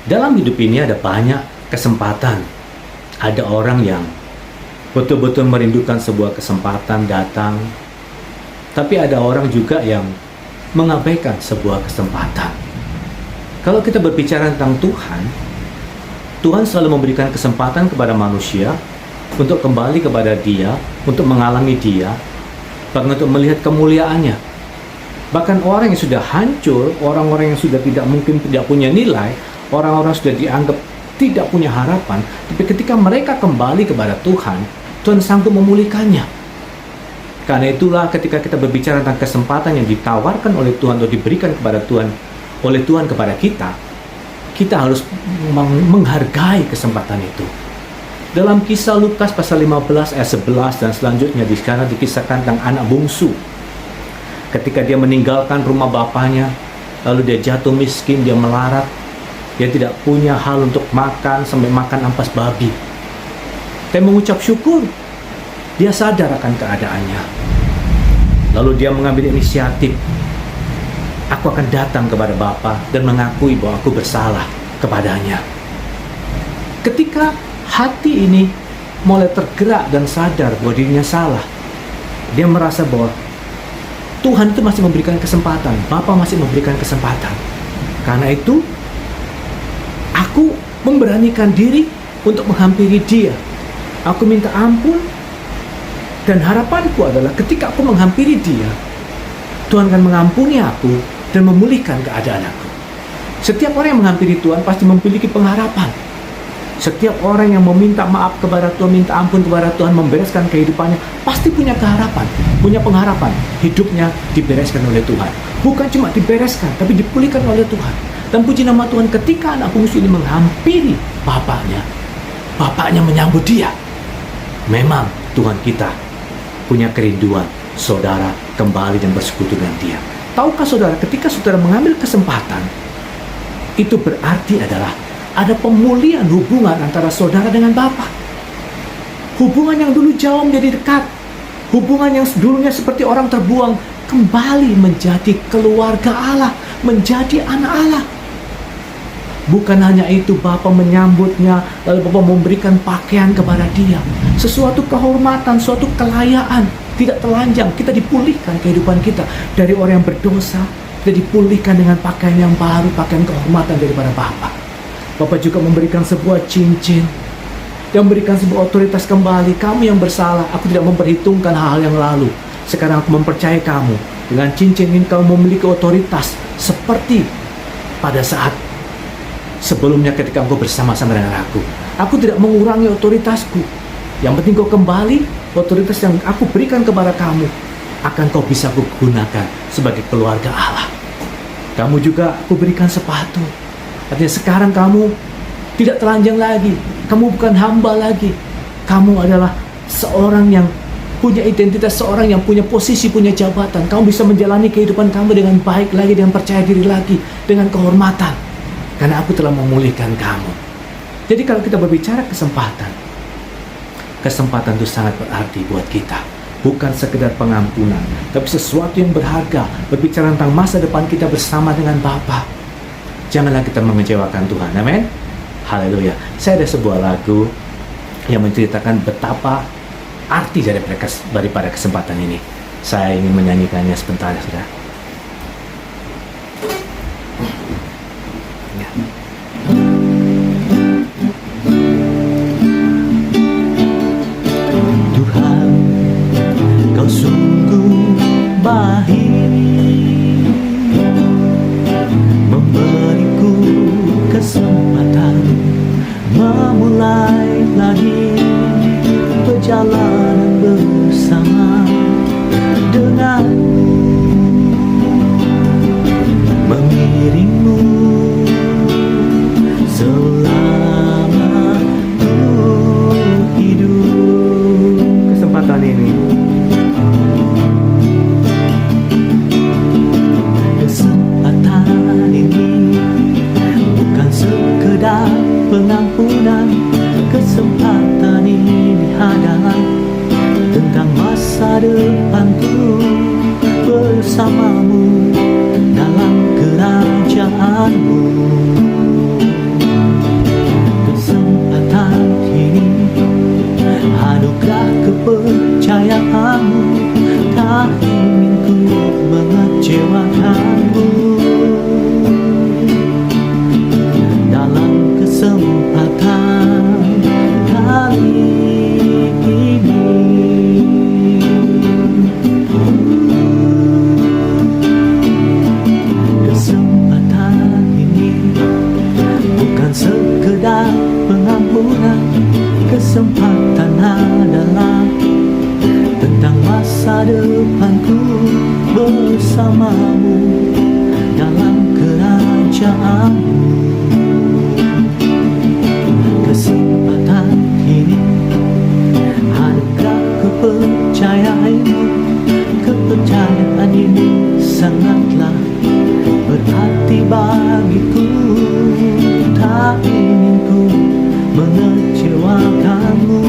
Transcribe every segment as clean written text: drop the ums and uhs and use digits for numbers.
Dalam hidup ini ada banyak kesempatan. Ada orang yang betul-betul merindukan sebuah kesempatan datang, tapi ada orang juga yang mengabaikan sebuah kesempatan. Kalau kita berbicara tentang Tuhan, Tuhan selalu memberikan kesempatan kepada manusia untuk kembali kepada Dia, untuk mengalami Dia, bahkan untuk melihat kemuliaannya. Bahkan orang yang sudah hancur, orang-orang yang sudah tidak punya nilai, orang-orang sudah dianggap tidak punya harapan, tapi ketika mereka kembali kepada Tuhan, Tuhan sanggup memulihkannya. Karena itulah ketika kita berbicara tentang kesempatan yang ditawarkan oleh Tuhan atau diberikan kepada Tuhan, oleh Tuhan kepada kita, kita harus menghargai kesempatan itu. Dalam kisah Lukas pasal 15 ayat 11 dan selanjutnya di sana dikisahkan tentang anak bungsu. Ketika dia meninggalkan rumah bapaknya, lalu dia jatuh miskin, dia melarat, dia tidak punya hal untuk makan, sampai makan ampas babi. Tapi mengucap syukur, dia sadar akan keadaannya. Lalu dia mengambil inisiatif, aku akan datang kepada Bapa dan mengakui bahwa aku bersalah kepadanya. Ketika hati ini mulai tergerak dan sadar bahwa dirinya salah, dia merasa bahwa Tuhan itu masih memberikan kesempatan, Bapa masih memberikan kesempatan. Karena itu, aku memberanikan diri untuk menghampiri Dia. Aku minta ampun, dan harapanku adalah ketika aku menghampiri Dia, Tuhan akan mengampuni aku dan memulihkan keadaan aku. Setiap orang yang menghampiri Tuhan pasti memiliki pengharapan. Setiap orang yang meminta maaf kepada Tuhan, minta ampun kepada Tuhan, membereskan kehidupannya, pasti punya keharapan, punya pengharapan. Hidupnya dibereskan oleh Tuhan. Bukan cuma dibereskan, tapi dipulihkan oleh Tuhan. Dan puji nama Tuhan, ketika anak bungsu ini menghampiri bapaknya menyambut dia. Memang Tuhan kita punya kerinduan saudara kembali dan bersekutu dengan Dia. Tahukah saudara, ketika saudara mengambil kesempatan, itu berarti adalah ada pemulihan hubungan antara saudara dengan Bapa. Hubungan yang dulu jauh menjadi dekat. Hubungan yang dulunya seperti orang terbuang kembali menjadi keluarga Allah, menjadi anak Allah. Bukan hanya itu, Bapa menyambutnya, lalu Bapa memberikan pakaian kepada dia. Sesuatu kehormatan, suatu kelayaan, tidak telanjang. Kita dipulihkan kehidupan kita dari orang yang berdosa. Kita dipulihkan dengan pakaian yang baru, pakaian kehormatan daripada Bapa. Bapa juga memberikan sebuah cincin, yang memberikan sebuah otoritas kembali. Kamu yang bersalah, aku tidak memperhitungkan hal-hal yang lalu. Sekarang aku mempercayai kamu. Dengan cincin ini kamu memiliki otoritas seperti pada saat sebelumnya ketika engkau bersama-sama dengan aku. Aku tidak mengurangi otoritasku. Yang penting kau kembali, otoritas yang aku berikan kepada kamu akan kau bisa aku gunakan sebagai keluarga Allah. Kamu juga aku berikan sepatu. Artinya sekarang kamu tidak telanjang lagi. Kamu bukan hamba lagi. Kamu adalah seorang yang punya identitas, seorang yang punya posisi, punya jabatan. Kamu bisa menjalani kehidupan kamu dengan baik lagi, dengan percaya diri lagi, dengan kehormatan. Karena aku telah memulihkan kamu. Jadi kalau kita berbicara kesempatan, kesempatan itu sangat berarti buat kita. Bukan sekedar pengampunan, tapi sesuatu yang berharga. Berbicara tentang masa depan kita bersama dengan Bapa. Janganlah kita mengecewakan Tuhan. Amin. Haleluya. Saya ada sebuah lagu yang menceritakan betapa arti daripada kesempatan ini. Saya ingin menyanyikannya sebentar, saudara. Tuhan, Kau sungguh baik, memberiku kesempatan memulai lagi perjalanan bersama denganmu, mengiringmu selama ku hidup. Kesempatan ini bukan sekedar pengampunan. Kesempatan ini adalah tentang masa depanku bersamamu dalam kerajaanmu. bersamamu dalam kerajaanmu. Kesempatan ini harga kepercayaanmu. Kepercayaan ini sangatlah berarti bagiku. Tak ingin ku mengecewakanmu.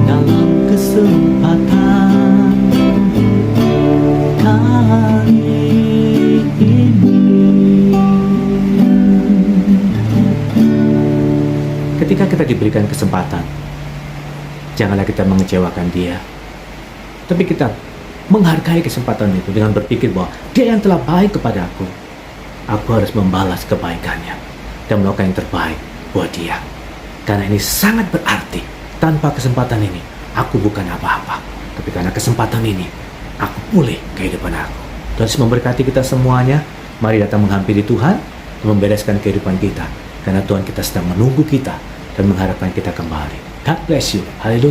Dalam kesempatan kali ini, Ketika kita diberikan kesempatan, janganlah kita mengecewakan dia, tapi kita menghargai kesempatan itu dengan berpikir bahwa dia yang telah baik kepada aku harus membalas kebaikannya dan melakukan yang terbaik buat dia. Karena ini sangat berarti. Tanpa kesempatan ini, aku bukan apa-apa. Tapi karena kesempatan ini, aku pulih kehidupan aku. Tuhan Yesus memberkati kita semuanya. Mari datang menghampiri Tuhan dan membereskan kehidupan kita. Karena Tuhan kita sedang menunggu kita dan mengharapkan kita kembali. God bless you. Haleluya.